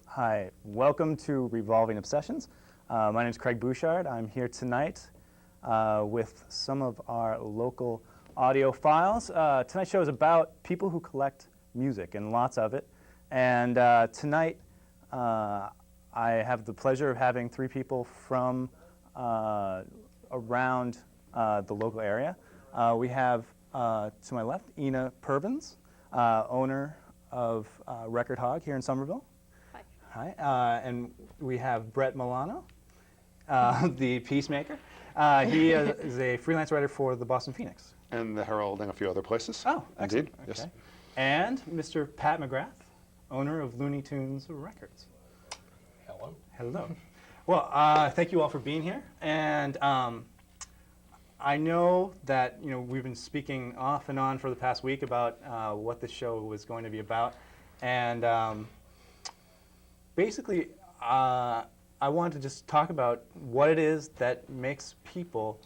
Hi, welcome to Revolving Obsessions. My name is Craig Bouchard. I'm here tonight with some of our local audio files. Tonight's show is about people who collect music, and lots of it. And tonight I have the pleasure of having three people from around the local area. We have to my left Ina Purvins, owner of Record Hog here in Somerville. Hi, and we have Brett Milano, the Peacemaker. He is a freelance writer for the Boston Phoenix. And the Herald and a few other places. Oh, excellent. Indeed, yes. Okay. And Mr. Pat McGrath, owner of Looney Tunes Records. Hello. Hello. Well, thank you all for being here. And I know that we've been speaking off and on for the past week about what the show was going to be about. And basically, I wanted to just talk about what it is that makes people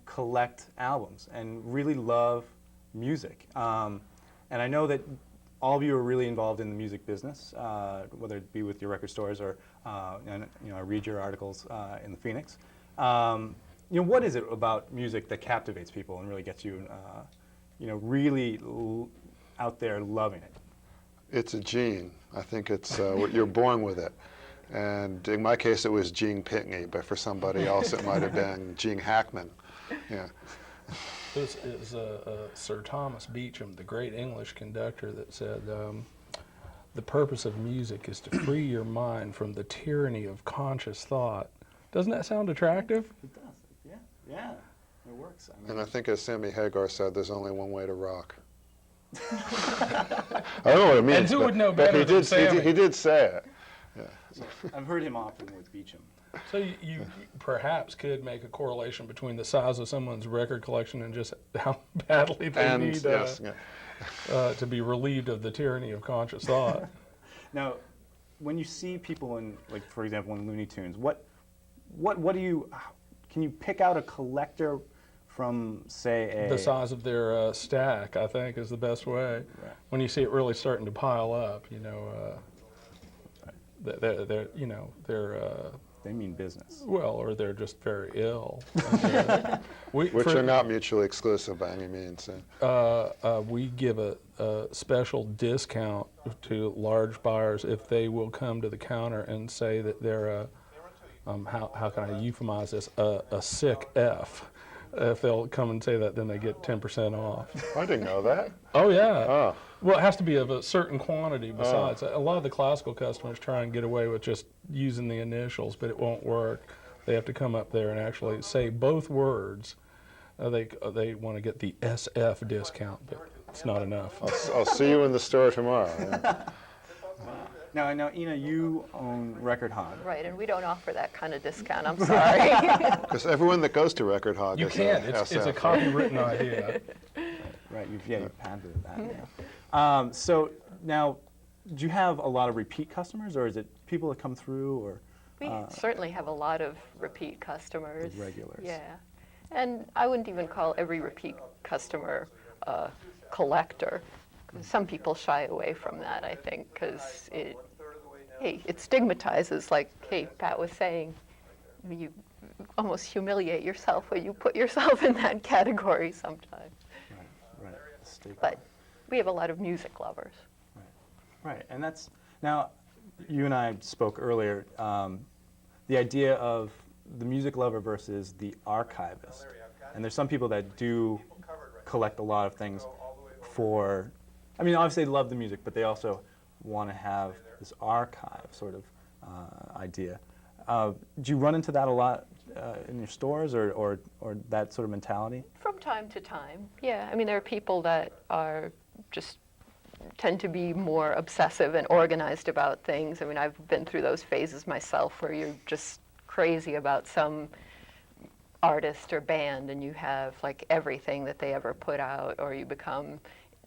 collect albums and really love music. And I know that all of you are really involved in the music business, whether it be with your record stores or, and I read your articles in the Phoenix. What is it about music that captivates people and really gets you, really out there loving it? It's a gene. I think it's you're born with it. And in my case, it was Gene Pitney, but for somebody else, it might have been Gene Hackman. Yeah. This is Sir Thomas Beecham, the great English conductor, that said, the purpose of music is to free your mind from the tyranny of conscious thought. Doesn't that sound attractive? It does. Yeah, it works. And I think, as Sammy Hagar said, there's only one way to rock. I don't know what it means. And who would know better than Sammy? He did say it. Yeah. So I've heard him often with Beecham. So you perhaps could make a correlation between the size of someone's record collection and just how badly they need to be relieved of the tyranny of conscious thought. Now, when you see people in, like, for example, in Looney Tunes, what do you, can you pick out a collector from, say, the size of their stack, I think, is the best way. Right. When you see it really starting to pile up, they mean business. Well, or they're just very ill. Which are not mutually exclusive by any means. We give a special discount to large buyers if they will come to the counter and say that they're how can I euphemize this, a sick F. If they'll come and say that, then they get 10% off. I didn't know that. Oh, yeah. Oh. Well, it has to be of a certain quantity besides. A lot of the classical customers try and get away with just using the initials, but it won't work. They have to come up there and actually say both words. They want to get the SF discount, but it's not enough. I'll see you in the store tomorrow. Yeah. Now, Ina, you own Record Hog. Right, and we don't offer that kind of discount, I'm sorry. Because everyone that goes to Record Hog you is can't. It's a copywritten idea. Right, you've patented that. Yeah. So now, do you have a lot of repeat customers, or is it people that come through, or? We certainly have a lot of repeat customers. Regulars. Yeah, and I wouldn't even call every repeat customer a collector. Some people shy away from that, I think, because it stigmatizes, like, hey, Pat was saying, you almost humiliate yourself when you put yourself in that category sometimes. Right. But we have a lot of music lovers. Right, and that's, now, you and I spoke earlier, the idea of the music lover versus the archivist. And there's some people that do collect a lot of things for, I mean, obviously they love the music, but they also want to have this archive sort of idea. Do you run into that a lot in your stores, or that sort of mentality? From time to time, yeah. I mean, there are people that are just tend to be more obsessive and organized about things. I mean, I've been through those phases myself where you're just crazy about some artist or band and you have like everything that they ever put out, or you become,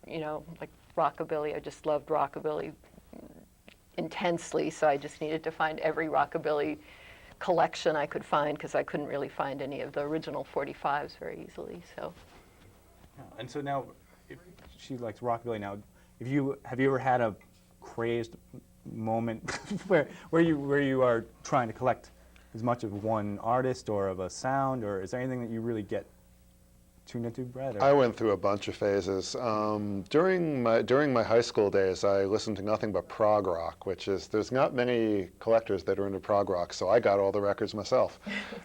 you know, like rockabilly. I just loved rockabilly intensely, so I just needed to find every rockabilly collection I could find because I couldn't really find any of the original 45s very easily. So. Yeah. And so now, if she likes rockabilly now, have you ever had a crazed moment where you are trying to collect as much of one artist or of a sound, or is there anything that you really get tuned into, Brad? Or? I went through a bunch of phases. During my high school days, I listened to nothing but prog rock, which is, there's not many collectors that are into prog rock, so I got all the records myself.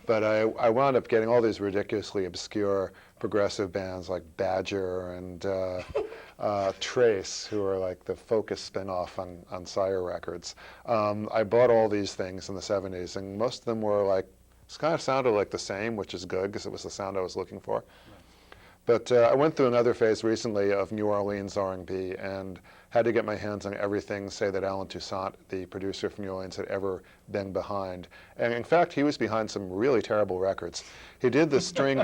But I wound up getting all these ridiculously obscure progressive bands like Badger and Trace, who are like the Focus spin-off on Sire Records. I bought all these things in the 70s, and most of them were like, it kind of sounded like the same, which is good because it was the sound I was looking for. But I went through another phase recently of New Orleans R&B and had to get my hands on everything, say, that Alan Toussaint, the producer from New Orleans, had ever been behind. And in fact, he was behind some really terrible records. He did the string,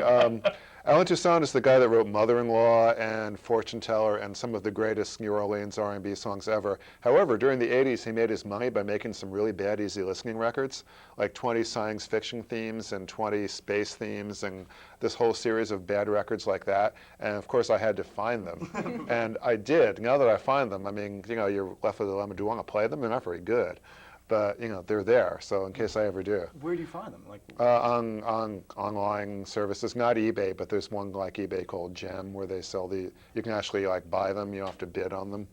Alan Toussaint is the guy that wrote Mother-in-Law and Fortune Teller and some of the greatest New Orleans R&B songs ever. However, during the 80s, he made his money by making some really bad, easy listening records, like 20 science fiction themes and 20 space themes and this whole series of bad records like that. And of course, I had to find them. And I did. Now that I find them, I mean, you know, you're left with a dilemma. Do you want to play them? They're not very good. But, you know, they're there, so in case I ever do. Where do you find them? Like on online services, not eBay, but there's one like eBay called Gem where they sell you can actually like buy them, you don't have to bid on them.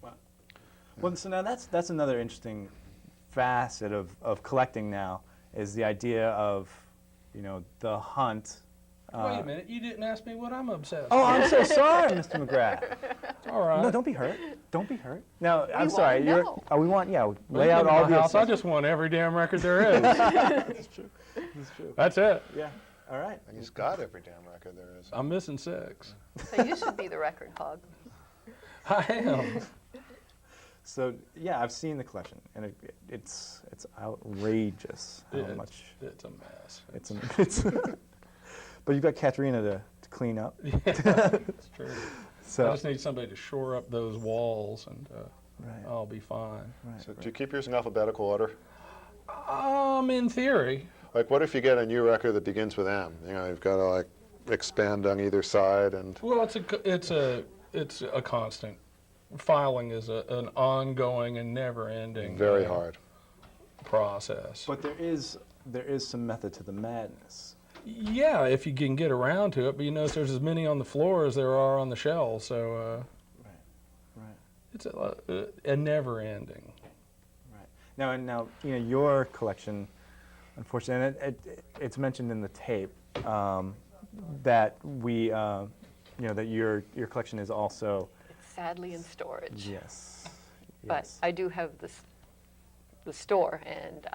Wow. Well, so now that's another interesting facet of collecting now, is the idea of, you know, the hunt. Wait a minute, you didn't ask me what I'm obsessed Oh, I'm so sorry, Mr. McGrath. All right. No, don't be hurt. Don't be hurt. Now, I'm We sorry. wanna know. We want, yeah, When lay you out come to all my the house, I accessories. just want every damn record there is. That's true. That's true. That's it. Yeah. All right. And he's got every damn record there is. I'm missing 6. So you should be the record hog. I am. So yeah, I've seen the collection, and it's outrageous how Yeah, much It's a mess. it's. But you've got Katrina to clean up. Yeah, it's true. So I just need somebody to shore up those walls, and right. I'll be fine. Right. So do you keep yours in alphabetical order? In theory. Like, what if you get a new record that begins with M? You know, you've got to like expand on either side, and Well, it's a constant. Filing is an ongoing and never-ending very hard. process. But there is some method to the madness. Yeah, if you can get around to it, but you notice there's as many on the floor as there are on the shelves, so Right. it's a never-ending. Right. Now, you know, your collection, unfortunately, and it's mentioned in the tape that we, you know, that your collection is also. It's sadly in storage. Yes. But Yes. I do have the store, and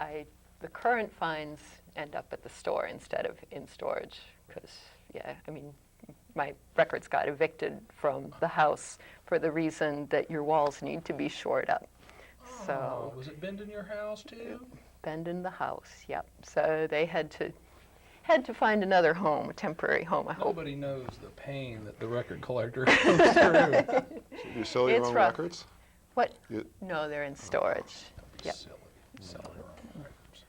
the current finds end up at the store instead of in storage, because, yeah, I mean, my records got evicted from the house for the reason that your walls need to be shored up. So, Oh, was it bend in your house too? bend in the house, yep. So they had to find another home, a temporary home, I hope. Nobody knows the pain that the record collector goes through. You sell your It's own rough. records? What? You- No, they're in storage. Yep. Silly. Selling records.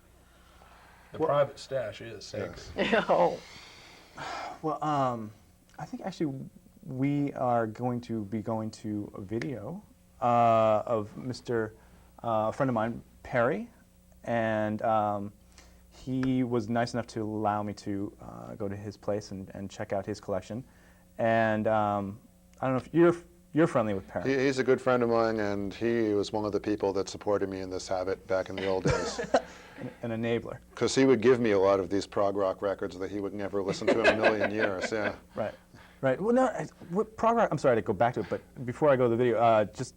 The private stash is sacred. Yes. Oh, Well, I think actually we are going to be going to a video of a friend of mine, Perry, and he was nice enough to allow me to go to his place and check out his collection. And I don't know if you're friendly with Perry. He's a good friend of mine, and he was one of the people that supported me in this habit back in the old days. An enabler. Because he would give me a lot of these prog rock records that he would never listen to in a million years. Yeah. Right. Right. Well, no, prog rock. I'm sorry to go back to it, but before I go to the video, just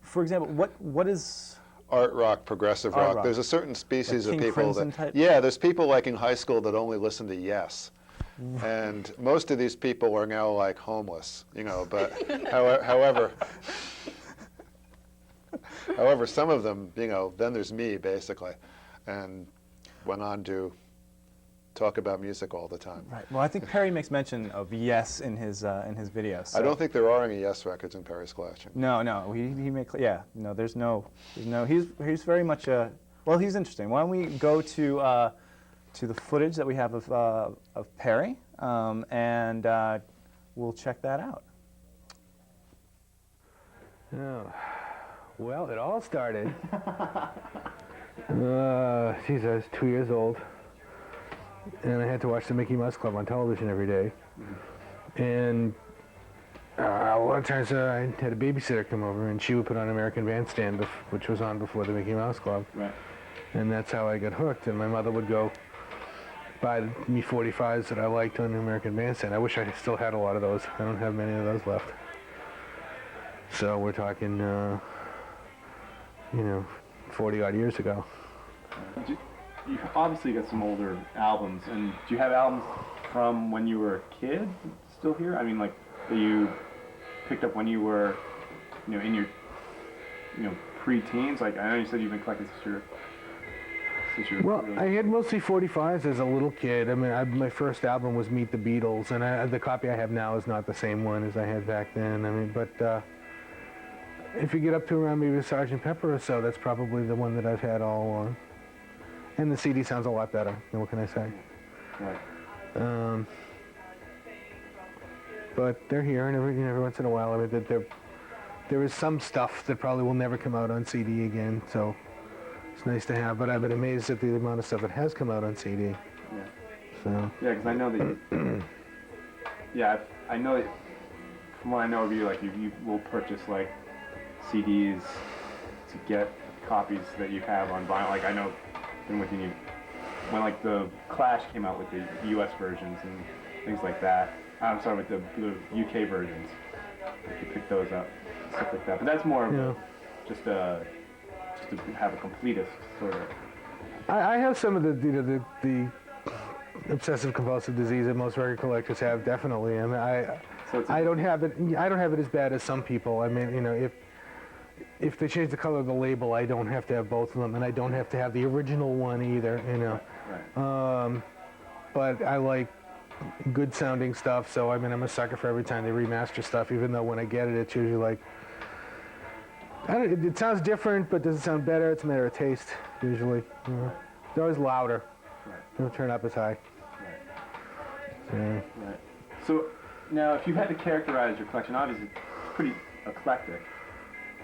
for example, what is Art rock, progressive Art rock. rock. There's a certain species Like of King people Crimson that. type? Yeah, there's people like in high school that only listen to Yes. And most of these people are now like homeless, you know, but however, some of them, you know, then there's me basically, and went on to talk about music all the time. right? Well, I think Perry makes mention of Yes in his videos. So. I don't think there are any Yes records in Perry's collection. No. He makes no. There's no. He's very much a. Well, he's interesting. Why don't we go to the footage that we have of Perry, and we'll check that out. Oh, well, it all started. Geez, I was 2 years old, and I had to watch the Mickey Mouse Club on television every day. And a lot of times I had a babysitter come over, and she would put on American Bandstand, which was on before the Mickey Mouse Club. Right. And that's how I got hooked. And my mother would go buy me 45s that I liked on the American Bandstand. I wish I still had a lot of those. I don't have many of those left. So we're talking, 40-odd years ago. You obviously got some older albums, and do you have albums from when you were a kid still here? I mean, like, that you picked up when you were, in your, pre-teens? Like, I know you said you've been collecting since you're Well, really... I had mostly 45s as a little kid. I mean, my first album was Meet the Beatles, and the copy I have now is not the same one as I had back then. I mean, but if you get up to around maybe Sgt. Pepper or so, that's probably the one that I've had all along. And the CD sounds a lot better. What can I say? Right. But they're here, and every once in a while, I mean, there is some stuff that probably will never come out on CD again. So it's nice to have. But I've been amazed at the amount of stuff that has come out on CD. Yeah. So. Yeah, because I know that. I know that. From what I know of you, like you will purchase like CDs to get copies that you have on vinyl. Like I know, been with you when like the Clash came out with the U.S. versions and things like that. I'm sorry, with the UK versions. You pick those up, stuff like that. But that's more of just to have a completist sort of. I have some of the obsessive compulsive disease that most record collectors have. Definitely. I mean, I don't have it. I don't have it as bad as some people. I mean, if they change the color of the label, I don't have to have both of them, and I don't have to have the original one either. Right. But I like good sounding stuff, so I mean, I'm a sucker for every time they remaster stuff, even though when I get it, it's usually like, it sounds different, but does it sound better? It's a matter of taste, usually. They're always louder. Right. They don't turn up as high. Right. Right. So now, if you had to characterize your collection, obviously it's pretty eclectic.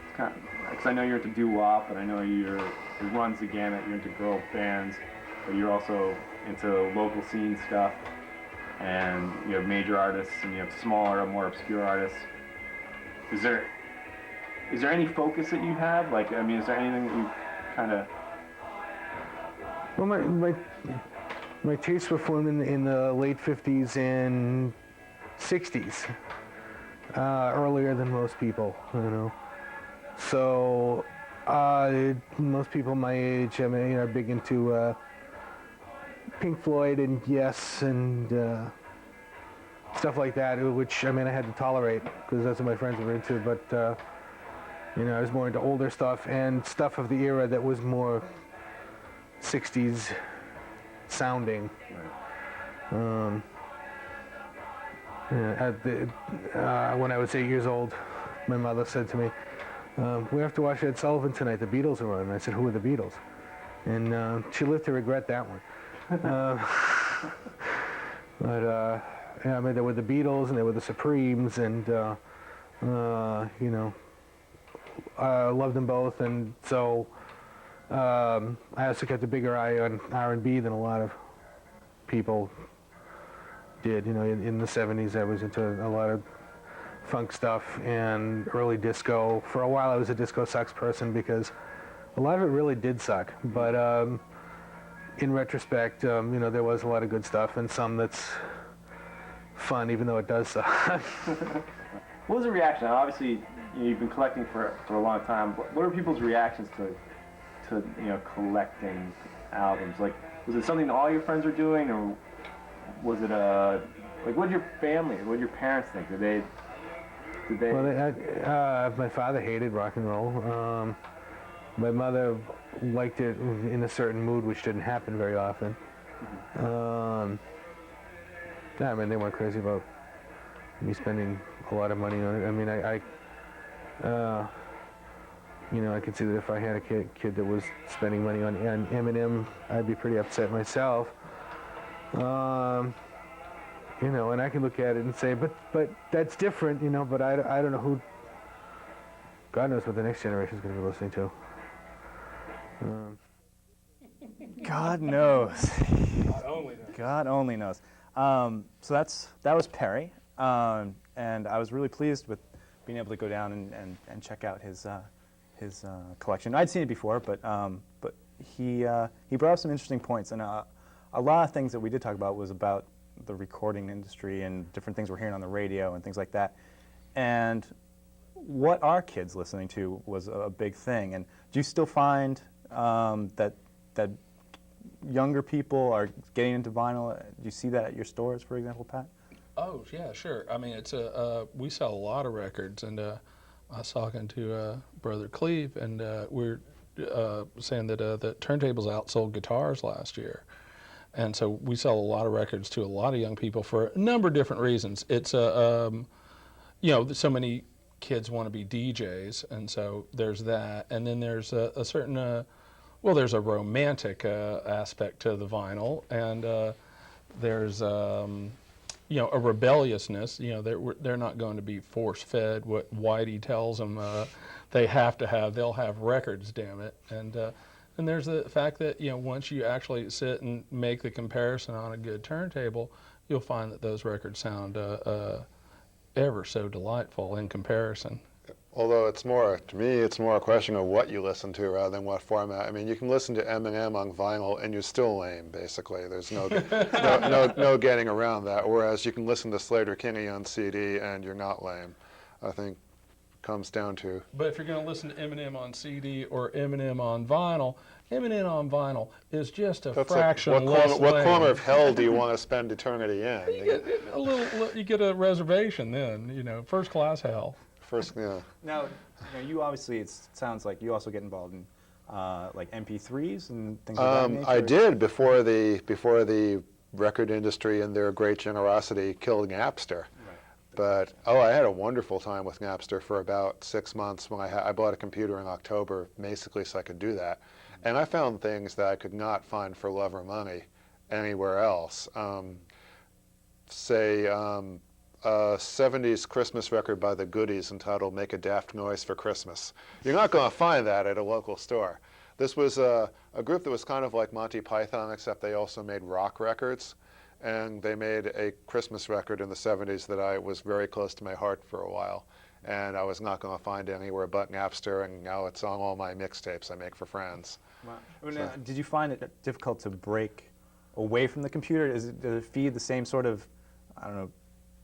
It's kind of, because I know you're into doo-wop, but I know it runs the gamut. You're into girl bands, but you're also into local scene stuff. And you have major artists, and you have smaller, more obscure artists. Is there any focus that you have? Like, I mean, is there anything that you kind of? Well, my tastes were formed in the late 50s and 60s, earlier than most people, So most people my age, I mean, are big into Pink Floyd and Yes and stuff like that, which I mean I had to tolerate because that's what my friends were into. But I was more into older stuff and stuff of the era that was more 60s sounding. Right. When I was 8 years old, my mother said to me, "We have to watch Ed Sullivan tonight. The Beatles are on." And I said, "Who are the Beatles?" And she lived to regret that one. I mean, there were the Beatles and there were the Supremes, and I loved them both, and so I also kept a bigger eye on R&B than a lot of people did. In the 70s, I was into a lot of funk stuff and early disco. For a while I was a disco sucks person because a lot of it really did suck. But in retrospect, you know, there was a lot of good stuff and some that's fun even though it does suck. What was the reaction? Now, obviously, you've been collecting for a long time. What are people's reactions to collecting albums? Like, was it something that all your friends were doing, or was it like, what did your family, what did your parents think? Did they? Well, my father hated rock and roll. My mother liked it in a certain mood, which didn't happen very often. Yeah, I mean, they weren't crazy about me spending a lot of money on it. I mean, you know, I could see that if I had a kid that was spending money on Eminem, I'd be pretty upset myself. You know, and I can look at it and say, but that's different, you know, but I don't know who, God knows what the next generation is going to be listening to. God knows. God only knows. God only knows. So that was Perry, and I was really pleased with being able to go down and check out his collection. I'd seen it before, but he brought up some interesting points, and a lot of things that we did talk about was about the recording industry and different things we're hearing on the radio and things like that. And what are kids listening to was a big thing. And do you still find that younger people are getting into vinyl? Do you see that at your stores, for example, Pat? Oh yeah, sure. I mean, it's we sell a lot of records, and I was talking to Brother Cleve, and we're saying that the turntables outsold guitars last year. And so we sell a lot of records to a lot of young people for a number of different reasons. It's you know, so many kids want to be DJs, and so there's that. And then there's a certain, well, there's a romantic aspect to the vinyl, and there's you know, a rebelliousness. You know, they're not going to be force-fed what Whitey tells them they have to have. They'll have records, damn it. And there's the fact that, you know, once you actually sit and make the comparison on a good turntable, you'll find that those records sound ever so delightful in comparison. Although it's more, to me, it's more a question of what you listen to rather than what format. I mean, you can listen to Eminem on vinyl and you're still lame, basically. There's no getting around that. Whereas you can listen to Slater-Kinney on CD and you're not lame. I think comes down to. But if you're going to listen to Eminem on CD or Eminem on vinyl is just a fraction less lame. What corner of hell do you want to spend eternity in? You get a reservation then, you know, first class hell. First, yeah. Now, you obviously, it sounds like you also get involved in like MP3s and things like that nature. I did before the record industry and their great generosity killed Napster. But, I had a wonderful time with Napster for about 6 months when I bought a computer in October, basically so I could do that. And I found things that I could not find for love or money anywhere else. Say, a 70s Christmas record by the Goodies entitled Make a Daft Noise for Christmas. You're not going to find that at a local store. This was a group that was kind of like Monty Python, except they also made rock records. And they made a Christmas record in the 70s that was very close to my heart for a while. And I was not going to find it anywhere but Napster, and now it's on all my mixtapes I make for friends. Wow. Now, did you find it difficult to break away from the computer? Does it feed the same sort of, I don't know,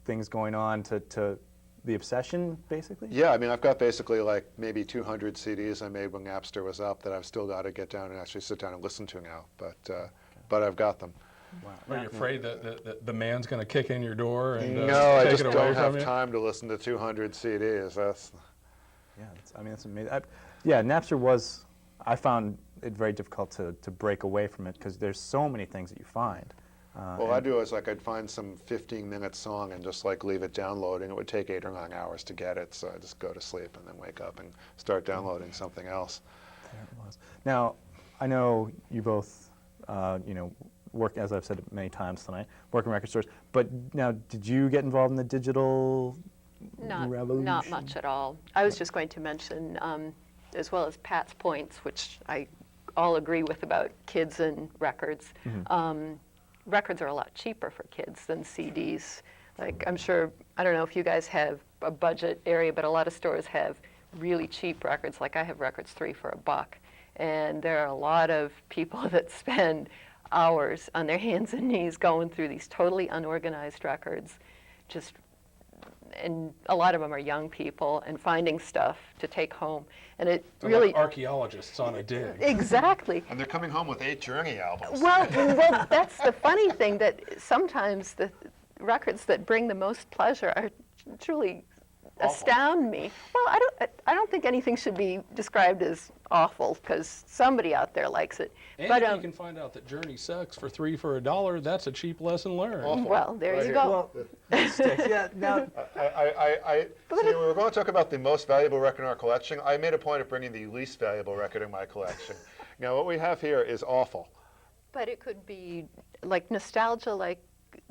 things going on to the obsession, basically? Yeah, I mean, I've got basically like maybe 200 CDs I made when Napster was up that I've still got to get down and actually sit down and listen to now. But I've got them. Wow. Are you afraid that the man's going to kick in your door and No, I take just it away don't from have you? time to listen to 200 CDs. That's. Yeah, that's amazing. Yeah, Napster was, I found it very difficult to break away from it because there's so many things that you find. Well, I do is like I'd find some 15-minute song and just like leave it downloading. It would take 8 or 9 hours to get it, so I just go to sleep and then wake up and start downloading something else. There it was. Now, I know you both, work, as I've said many times tonight, work in record stores. But now, did you get involved in the digital revolution? Not much at all. I was just going to mention, as well as Pat's points, which I all agree with about kids and records. Records are a lot cheaper for kids than CDs. Like, I'm sure, I don't know if you guys have a budget area, but a lot of stores have really cheap records. Like I have records 3 for $1. And there are a lot of people that spend hours on their hands and knees going through these totally unorganized records, and a lot of them are young people, and finding stuff to take home. And it They're really, like archaeologists on a dig. exactly. And they're coming home with 8 Journey albums. Well, that's the funny thing, that sometimes the records that bring the most pleasure are truly astound me. Well, I don't think anything should be described as awful, because somebody out there likes it. And But if you can find out that Journey sucks for 3 for $1, that's a cheap lesson learned. well, there Right you here. go. Well, sticks. Yeah. Now, See, we were going to talk about the most valuable record in our collection. I made a point of bringing the least valuable record in my collection. Now, what we have here is awful. But it could be like nostalgia, like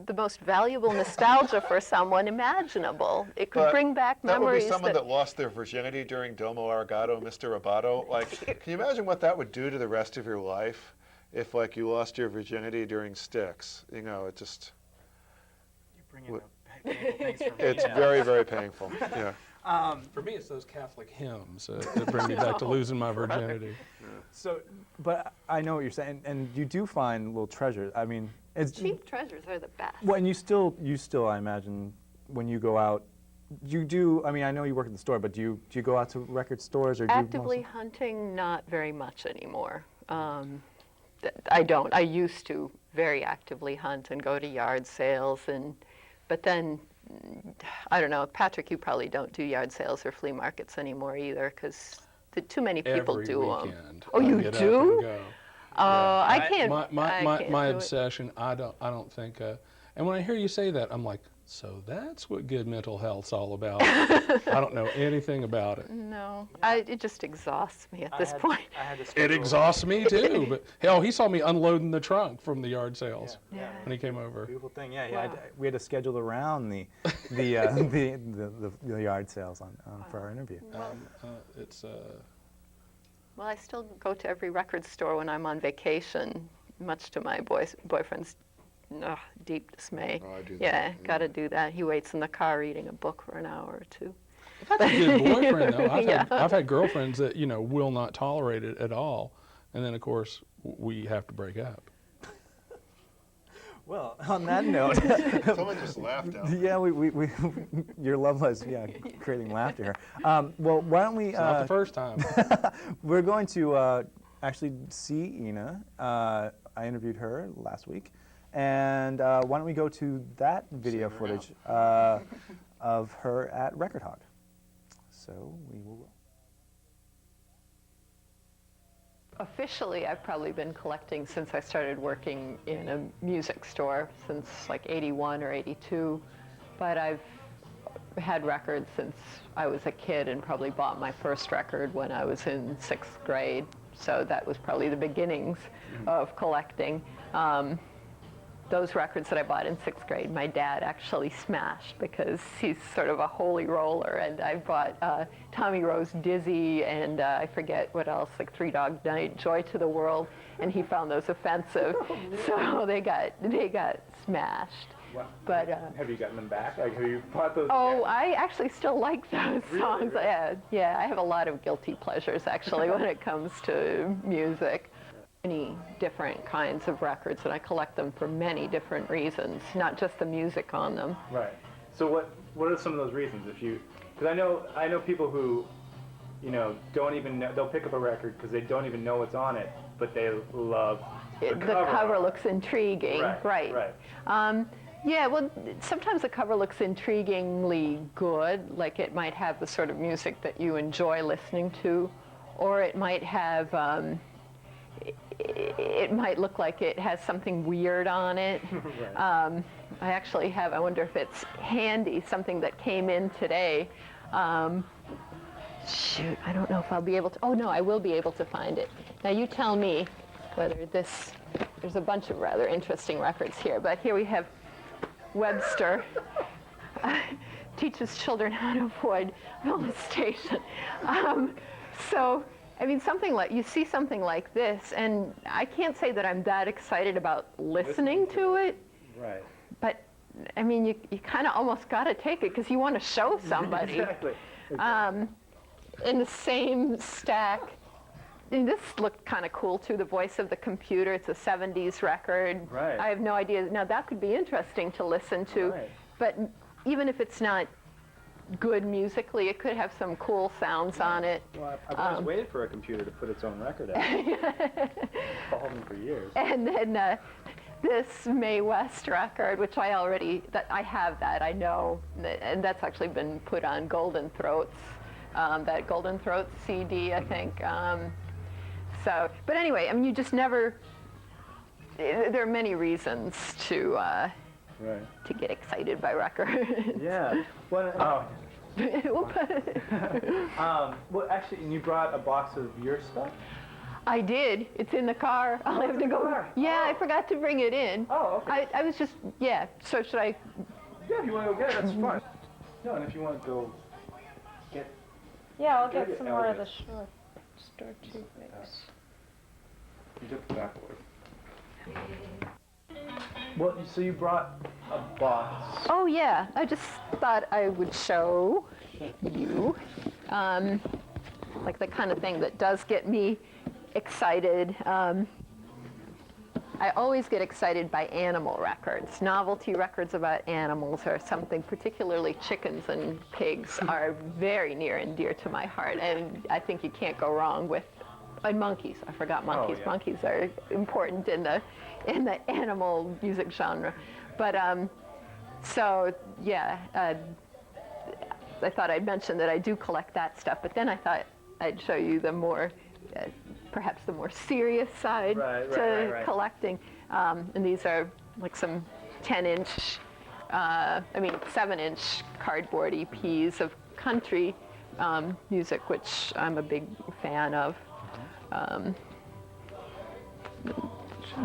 the most valuable nostalgia for someone imaginable. It could But bring back that would be memories someone that lost their virginity during Domo Arigato, Mr. Roboto. Like, can you imagine what that would do to the rest of your life if, like, you lost your virginity during Styx? You know, it just, you bring in the painful things for me. it's very, very painful. Yeah. For me, it's those Catholic hymns that bring me back to losing my virginity. So, but I know what you're saying, and you do find little treasures. I mean, it's cheap treasures are the best. Well, and you still, I imagine, when you go out, you do. I mean, I know you work at the store, but do you go out to record stores or Actively do you hunting, not very much anymore. I don't. I used to very actively hunt and go to yard sales, but then, I don't know, Patrick, you probably don't do yard sales or flea markets anymore either, because too many people Every do weekend, them. Oh, I you get up do? and go. I can't. My do it. obsession. I don't think. And when I hear you say that, I'm like, so that's what good mental health's all about. I don't know anything about it. No, it just exhausts me at this point. I had to It schedule- exhausts me too. But hell, he saw me unloading the trunk from the yard sales Yeah. when he came over. Beautiful thing, yeah. Wow. We had to schedule around the yard sales for our interview. It's Well, I still go to every record store when I'm on vacation, much to my boyfriend's deep dismay. Oh, I do that, Yeah, yeah. got to do that. He waits in the car reading a book for an hour or two. That's a good boyfriend, though. Yeah. I've had girlfriends that will not tolerate it at all, and then of course we have to break up. Well, on that note, Someone just laughed out. yeah, we your love was creating laughter here. Well, why don't we? It's not the first time. We're going to actually see Ina. I interviewed her last week, and why don't we go to that video her footage of her at Record Hog? So we will. Officially, I've probably been collecting since I started working in a music store, since like 81 or 82. But I've had records since I was a kid, and probably bought my first record when I was in 6th grade. So that was probably the beginnings of collecting. Those records that I bought in 6th grade, my dad actually smashed, because he's sort of a holy roller. And I bought Tommy Rose Dizzy, and I forget what else, like Three Dog Night, Joy to the World, and he found those offensive. So they got smashed. Wow. But Have you gotten them back? Like, have you bought those? oh, I actually still like those songs. Yeah, I have a lot of guilty pleasures actually when it comes to music. Many different kinds of records, and I collect them for many different reasons, not just the music on them. Right. So what are some of those reasons? Because I know people who, don't even know, they'll pick up a record because they don't even know what's on it, but they love the cover looks intriguing, right? Yeah, well, sometimes the cover looks intriguingly good, like it might have the sort of music that you enjoy listening to, or it might have, it might look like it has something weird on it. Right. I actually have, I wonder if it's handy, something that came in today. Shoot, I don't know if I'll be able to, oh no, I will be able to find it. Now you tell me whether there's a bunch of rather interesting records here, but here we have Webster. Teaches children how to avoid molestation. So, I mean, you see something like this, and I can't say that I'm that excited about listening to it, Right. but I mean, you kind of almost got to take it because you want to show somebody. Exactly. In the same stack, and this looked kind of cool too, The Voice of the Computer. It's a 70s record. Right. I have no idea. Now, that could be interesting to listen to. Right. But even if it's not good musically, it could have some cool sounds on it. Well, I've always waited for a computer to put its own record out. Followed them for years. And then this Mae West record, which I have that, I know, and that's actually been put on Golden Throats, that Golden Throats CD, I think. So, but anyway, I mean, you just never, there are many reasons to get excited by records. Yeah. Well, well, actually, and you brought a box of your stuff? I did. It's in the car. I'll have to go. Yeah, I forgot to bring it in. Oh, okay. I was just, yeah. So should I? Yeah, if you want to go get it, that's fine. No, and if you want to go get... Yeah, I'll Go get get some more of the Elvis. store toothpicks. You took the back word. Well, so you brought a box. Oh yeah. I just thought I would show you, like the kind of thing that does get me excited. I always get excited by animal records. Novelty records about animals or something, particularly chickens and pigs, are very near and dear to my heart. And I think you can't go wrong with, and monkeys. I forgot monkeys. Oh, yeah. Monkeys are important in the animal music genre. But so yeah, I thought I'd mention that I do collect that stuff. But then I thought I'd show you the more, perhaps the more serious side to collecting. And these are like some 10-inch, 7-inch cardboard EPs of country music, which I'm a big fan of.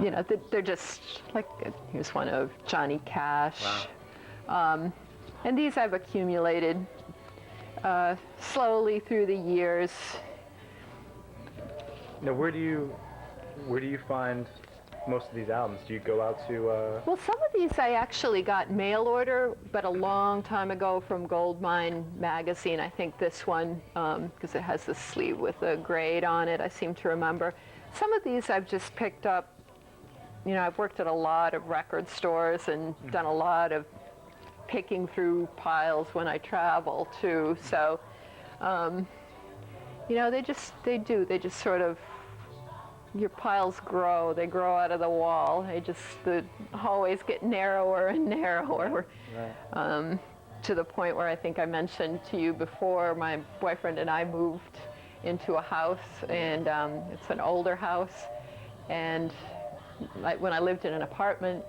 You know, they're just like, here's one of Johnny Cash. Wow. And these I've accumulated slowly through the years. Now, where do you find most of these albums? Do you go out to... Well, some of these I actually got mail order, but a long time ago from Goldmine magazine. I think this one, because it has the sleeve with a grade on it, I seem to remember. Some of these I've just picked up. You know, I've worked at a lot of record stores and done a lot of picking through piles when I travel too. So, you know, they just sort of, your piles grow. They grow out of the wall. The hallways get narrower and narrower. To the point where I think I mentioned to you before, my boyfriend and I moved into a house, and it's an older house. And when I lived in an apartment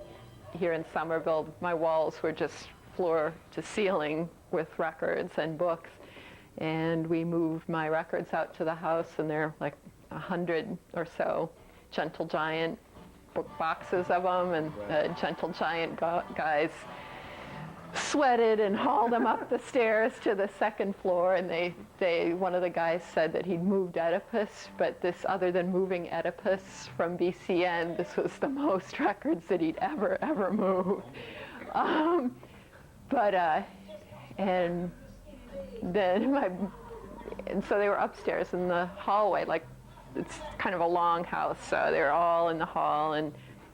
here in Somerville, my walls were just floor to ceiling with records and books. And we moved my records out to the house, and they're like 100 or so Gentle Giant book boxes of them, and Gentle Giant guys sweated and hauled them up the stairs to the second floor. And one of the guys said that he'd moved Oedipus, but this, other than moving Oedipus from BCN, this was the most records that he'd ever moved. And then and so they were upstairs in the hallway, like it's kind of a long house, so they're all in the hall and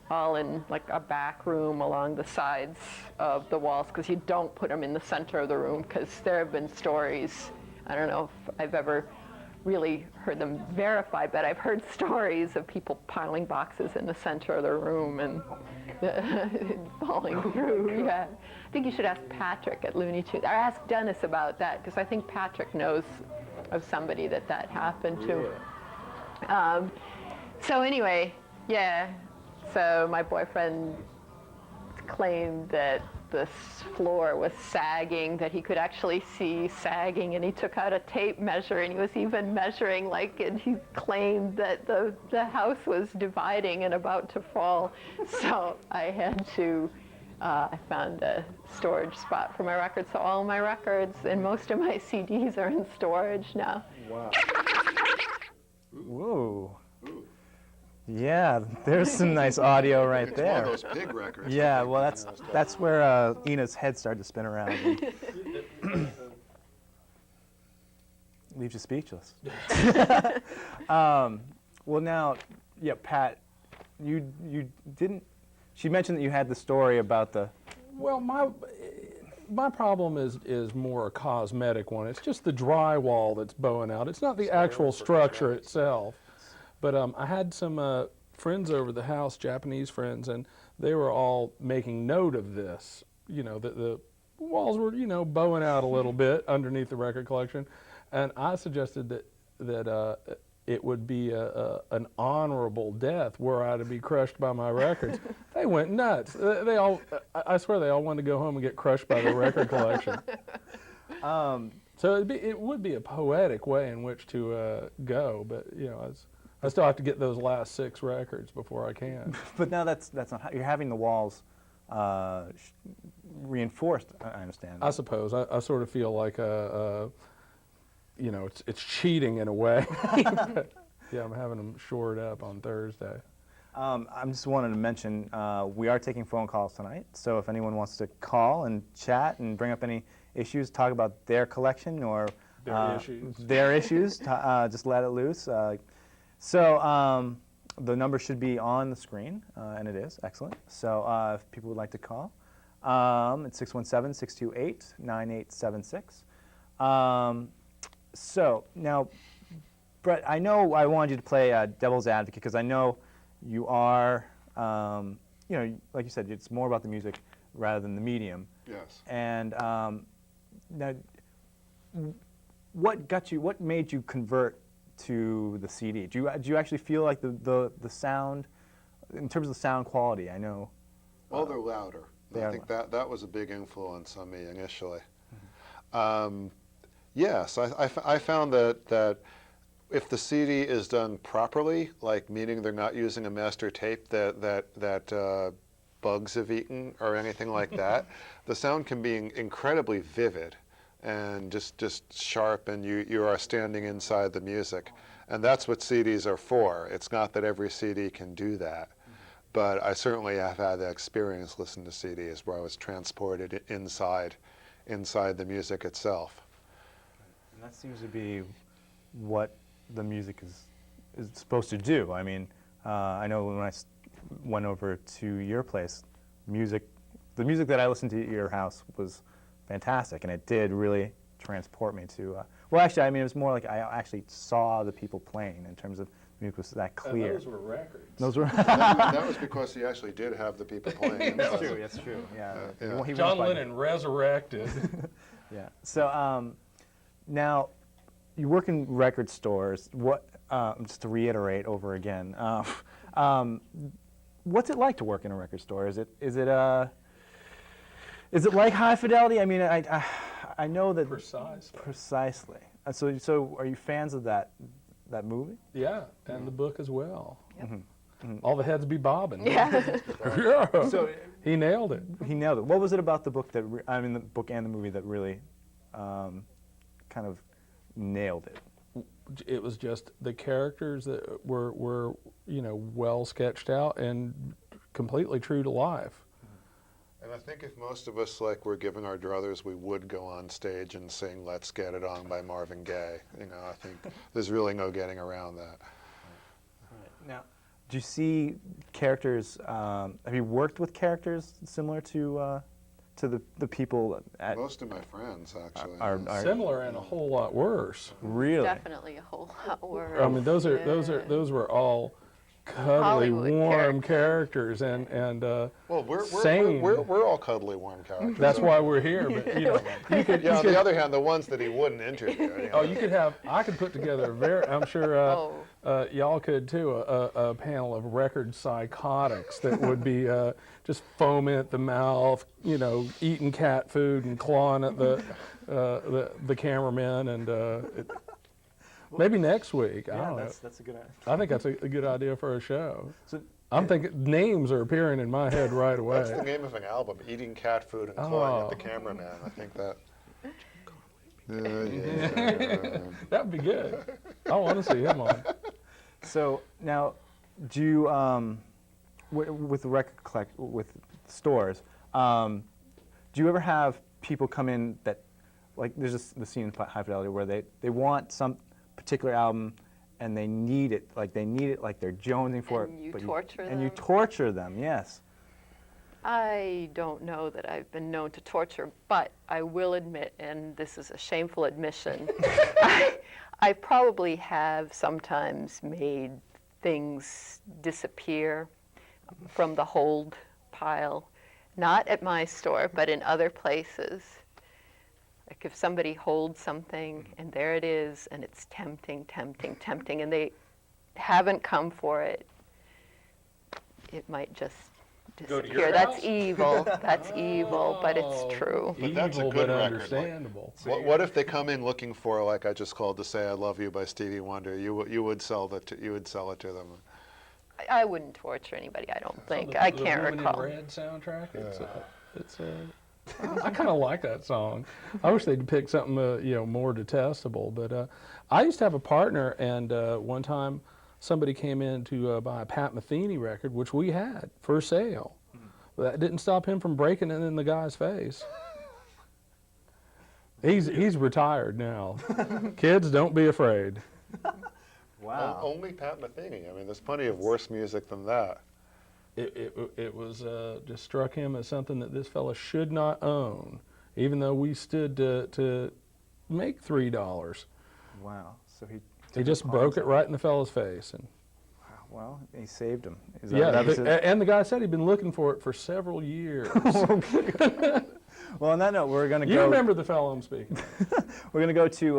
all in like a back room along the sides of the walls, because you don't put them in the center of the room, because there have been stories, I don't know if I've ever really heard them verified, but I've heard stories of people piling boxes in the center of the room and falling through. Yeah. I think you should ask Patrick at Looney Tunes, or ask Dennis about that, because I think Patrick knows of somebody that happened to. So anyway, yeah. So my boyfriend claimed that this floor was sagging, that he could actually see sagging, and he took out a tape measure, and he was even measuring, like, and he claimed that the house was dividing and about to fall. So I had to, I found a storage spot for my records, so all my records and most of my CDs are in storage now. Wow. Whoa. Yeah, there's some nice audio right It's one there. of those pig records. I Yeah, think, well, you know, stuff. that's where Ina's head started to spin around. And leaves you speechless. Well, now, yeah, Pat, you didn't. She mentioned that you had the story about the. Well, my problem is more a cosmetic one. It's just the drywall that's bowing out. It's not the actual structure itself. But I had some friends over the house, Japanese friends, and they were all making note of this. You know, that the walls were, you know, bowing out a little bit underneath the record collection, and I suggested that it would be an honorable death were I to be crushed by my records. They went nuts. They all, I swear, they all wanted to go home and get crushed by the record collection. So it would be a poetic way in which to go, but you know, I still have to get those last 6 records before I can. But now that's not how you're having the walls reinforced. I understand. I suppose I sort of feel like you know, it's cheating in a way. But, yeah, I'm having them shored up on Thursday. I'm just wanted to mention we are taking phone calls tonight. So if anyone wants to call and chat and bring up any issues, talk about their collection or their issues, just let it loose. So the number should be on the screen, and it is. Excellent. So if people would like to call, it's 617-628-9876. So now, Brett, I know I wanted you to play devil's advocate because I know you are, you know, like you said, it's more about the music rather than the medium. Yes. And now, what made you convert to the CD? Do you actually feel like the sound, in terms of the sound quality? I know. Well, they're louder. I think that was a big influence on me initially. Yes, I found that if the CD is done properly, like meaning they're not using a master tape that bugs have eaten or anything like that, the sound can be incredibly vivid and just sharp, and you are standing inside the music. And that's what CDs are for. It's not that every CD can do that. But I certainly have had that experience listening to CDs where I was transported inside the music itself. And that seems to be what the music is supposed to do. I mean, I know when I went over to your place, the music that I listened to at your house was fantastic, and it did really transport me to. Well, actually, I mean, it was more like I actually saw the people playing in terms of music was that clear. Those were records. Those were. That was because he actually did have the people playing. That's true. That's true. Yeah. Yeah. He was John by- Lennon resurrected. Yeah. So now you work in record stores. What? Just to reiterate over again, what's it like to work in a record store? Is it like High Fidelity? I mean, I know that Precisely. precisely. So are you fans of that movie? Yeah, and the book as well. Yep. All the heads be bobbing. Yeah. Yeah. So He nailed it. he nailed it. What was it about the book that the book and the movie that really kind of nailed it? It was just the characters that were you know, well sketched out and completely true to life. And I think if most of us were giving our druthers, we would go on stage and sing "Let's Get It On" by Marvin Gaye. You know, I think there's really no getting around that. Now, do you see characters? Have you worked with characters similar to the people at? Most of my friends, actually. Are Similar and a whole lot worse. really? Definitely a whole lot worse. I mean, those were all cuddly, Hollywood warm characters, and Well, sane. we're all cuddly, warm characters. That's why we're here. But you know, you could. Yeah, you on could the other hand, the ones that he wouldn't interview. You know. oh, you could have. I could put together a very. I'm sure y'all could too. A panel of record psychotics that would be just foaming at the mouth, you know, eating cat food and clawing at the cameraman, and maybe next week. I Yeah, don't know. that's a good idea. I think that's a good idea for a show. So, I'm thinking names are appearing in my head right That's the away. name of an album, Eating Cat Food and Clawing at the Cameraman. I think that. Yeah. That'd be good. I want to see him on. so now, do you, with the with stores, do you ever have people come in that, like there's the scene in High Fidelity where they want some particular album and they need it like they're jonesing for And it. you but torture And you them? torture them, yes. I don't know that I've been known to torture, but I will admit, and this is a shameful admission, I probably have sometimes made things disappear from the hold pile, not at my store, but in other places. Like if somebody holds something and there it is, and it's tempting, tempting, tempting, and they haven't come for it, it might just Go to your disappear. That's house? evil. That's evil, but Oh, it's true. But that's a evil, good but record, like- understandable. What if they come in looking for, like I just called to say I love you by Stevie Wonder? You would sell you would sell it to them. I wouldn't torture anybody, I don't think. So I the can't Woman recall. in Red soundtrack. I kind of like that song. I wish they'd pick something more detestable. But I used to have a partner, and one time somebody came in to buy a Pat Metheny record, which we had for sale. But that didn't stop him from breaking it in the guy's face. He's retired now. Kids, don't be afraid. Wow. Only Pat Metheny. I mean, there's plenty of worse music than that. It was just struck him as something that this fella should not own, even though we stood to make $3. Wow. So he He just broke it right in the fella's face, and Well, he saved him. and the guy said he'd been looking for it for several years. Well, on that note, we're going to You go. remember the fellow I'm speaking of. We're going to go to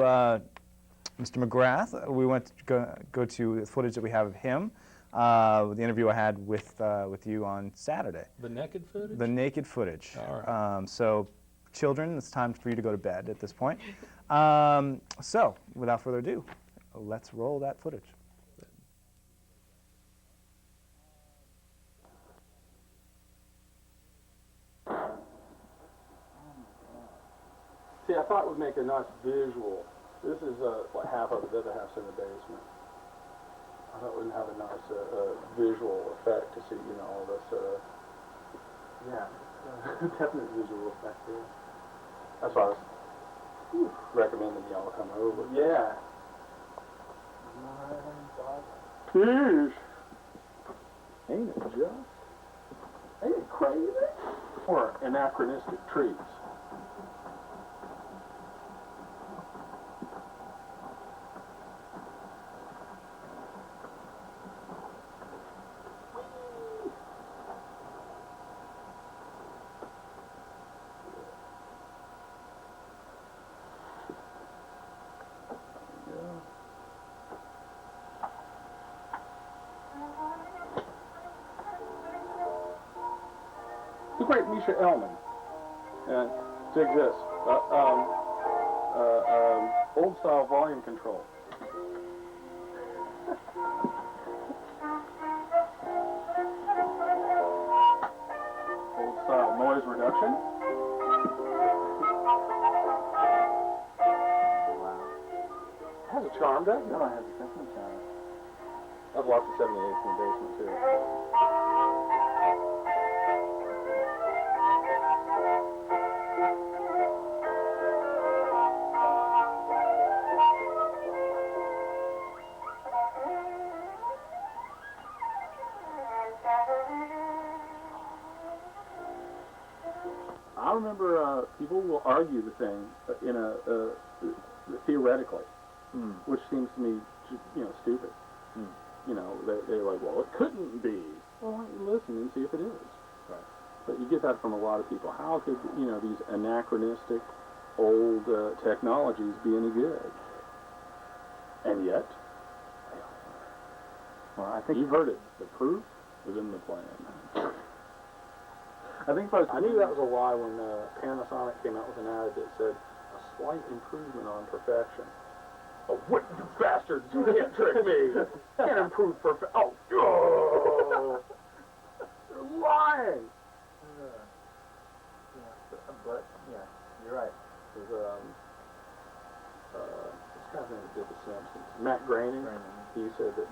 Mr. McGrath. We went to go to the footage that we have of him, the interview I had with you on Saturday. The naked footage? The naked footage. All right. So, children, it's time for you to go to bed at this point. So, without further ado, let's roll that footage. See, I thought we'd make a nice visual. This is like half of it, the other half's in the basement. I thought we'd have a nice visual effect to see, all this, definite visual effect here. That's why I was recommending y'all come over. Yeah. Sheesh. Ain't it just? Ain't it crazy? Or anachronistic trees. The great Misha Elman. And dig this. Old style volume control. Old style noise reduction. Has a charm, doesn't it? No, it has a definite charm. I've lots of 78s in the basement too. I remember people will argue the thing in theoretically, which seems to me, stupid. They're like, well, it couldn't be. Well, why don't you listen and see if it is? Right. But you get that from a lot of people. How could these anachronistic, old technologies be any good? And yet, well, I think you've heard it. The proof was in the plan. I knew that was a lie when Panasonic came out with an ad that said a slight improvement on perfection. Oh, what you bastards! You can't trick me. Can't improve perfection. Oh, they're lying. But yeah, you're right. There's guy's name that did The Simpsons? Matt Groening. He said that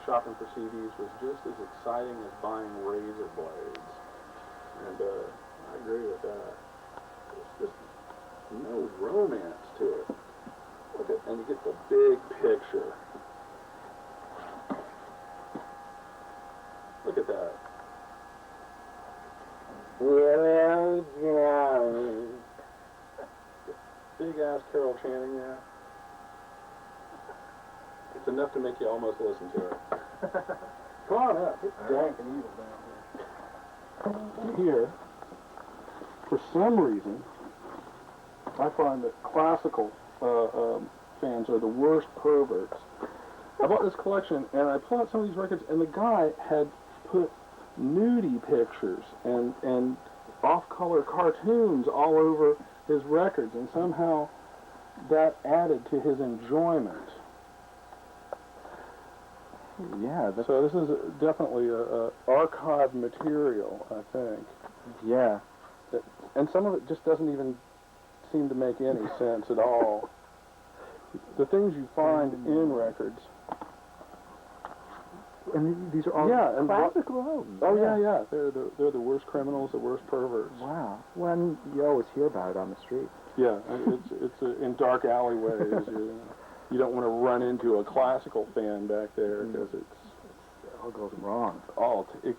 shopping for CDs was just as exciting as buying razor blades. And I agree with that. There's just no romance to it. And you get the big picture. Look at that. Big ass Carol Channing there. It's enough to make you almost listen to it. Come on up. It's dank and evil down here. Here, for some reason, I find that classical fans are the worst perverts. I bought this collection and I pulled out some of these records, and the guy had put nudie pictures and off-color cartoons all over his records, and somehow that added to his enjoyment. Yeah. So this is definitely a archived material, I think. Yeah. And some of it just doesn't even seem to make any sense at all. The things you find in records. And these are all classical albums. Oh yeah. They're the worst criminals, the worst perverts. Wow. Well, you always hear about it on the street. Yeah, it's in dark alleyways. You don't want to run into a classical fan back there because It all goes wrong. It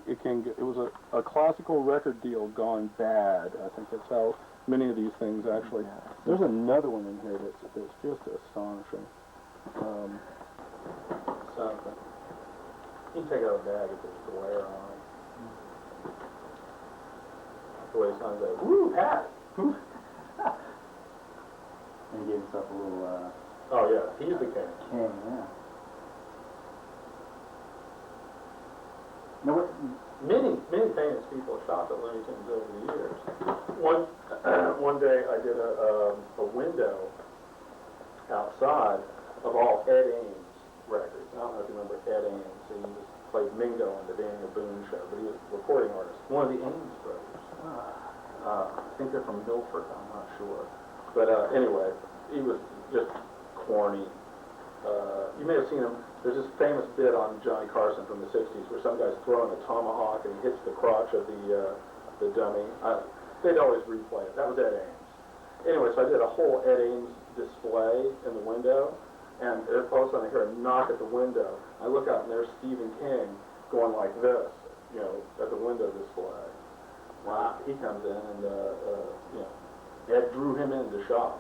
was a classical record deal gone bad. I think that's how many of these things actually. There's another one in here that's just astonishing. Something. You can take it out of the bag if there's glare on it. That's the way it sounds like, woo, Pat! And he gave himself a little Oh yeah, he's the king. king, yeah. Now what? Many famous people have shopped at Looney Tunes over the years. One day I did a window outside of all Ed Ames records. I don't know if you remember Ed Ames. He just played Mingo on the Daniel Boone show, but he was a recording artist. One of the Ames brothers. I think they're from Milford, I'm not sure. But anyway, he was just corny. You may have seen him. There's this famous bit on Johnny Carson from the 60s where some guy's throwing a tomahawk and he hits the crotch of the dummy. They'd always replay it. That was Ed Ames. Anyway, so I did a whole Ed Ames display in the window, and all of a sudden I hear a knock at the window. I look out and there's Stephen King going like this, at the window display. Wow. He comes in and, Ed drew him in to shop.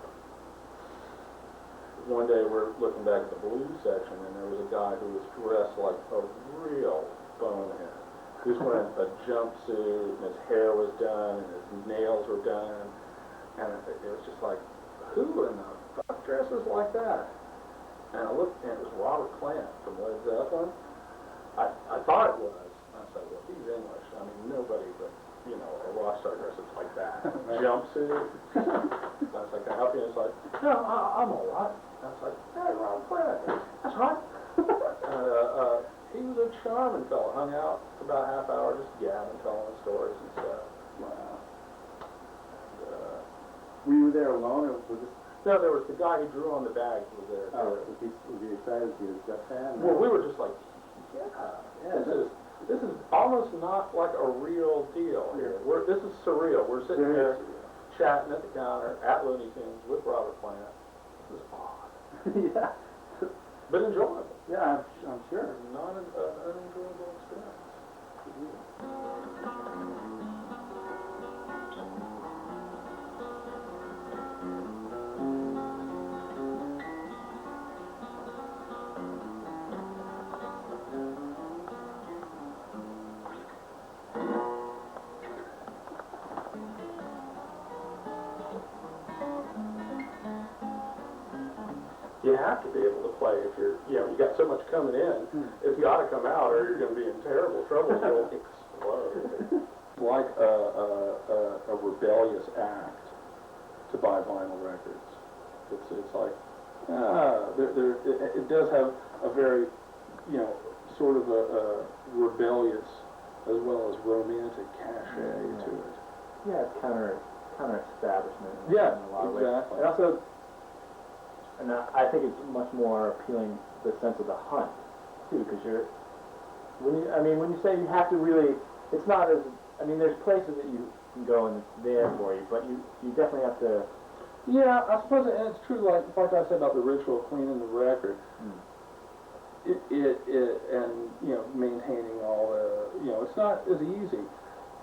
One day we're looking back at the blues section, and there was a guy who was dressed like a real bonehead. He was wearing a jumpsuit, and his hair was done, and his nails were done, and it was just like, who in the fuck dresses like that? And I looked, and it was Robert Plant from Led Zeppelin. I thought it was. I said, well, he's English. I mean, nobody but, a rock star dresses like that. Jumpsuit. I was like, can I help you? And it's like, no, I'm all right. I was like, hey, Robert Plant. That's right. And he was a charming fellow. Hung out for about a half hour, just gabbing, telling us stories and stuff. Wow. And, Were you there alone, or was this? no, there was the guy who drew on the bags was there. Oh, was he excited? Was he a Jeff fan? Well, we were just like, this is almost not like a real deal here. This is surreal. We're sitting there chatting at the counter at Looney Tunes with Robert Plant. This is odd. Yeah. But enjoyable. Yeah, I'm sure. Not an unenjoyable experience. You have to be able to play if you got so much coming in. If you ought to come out, or you're going to be in terrible trouble. You'll explode. Like a rebellious act to buy vinyl records. It's like it does have a very sort of a rebellious as well as romantic cachet to it. Yeah, it's counter establishment. Yeah, in a lot of ways. exactly. And also, And I think it's much more appealing, the sense of the hunt, too, because when you say you have to really, it's not as, there's places that you can go and it's there for you, but you definitely have to. Yeah, I suppose it's true, like I said about the ritual of cleaning the record. And maintaining all the, it's not as easy.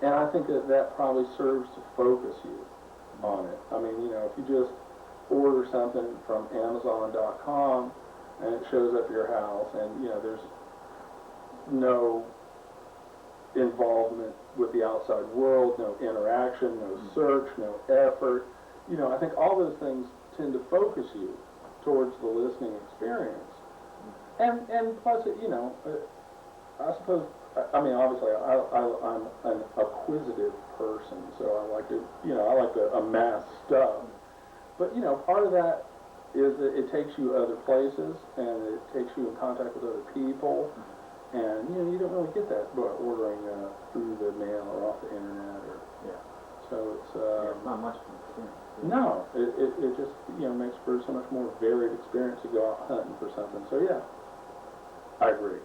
And I think that probably serves to focus you on it. If you just order something from Amazon.com and it shows up at your house and, there's no involvement with the outside world, no interaction, no search, no effort. I think all those things tend to focus you towards the listening experience. And plus, I suppose, obviously, I'm an acquisitive person, so I like to amass stuff. But, part of that is that it takes you other places, and it takes you in contact with other people, and, you don't really get that by ordering through the mail or off the internet, so it's not much of an experience. no, it just, makes for so much more varied experience to go out hunting for something, so yeah. I agree.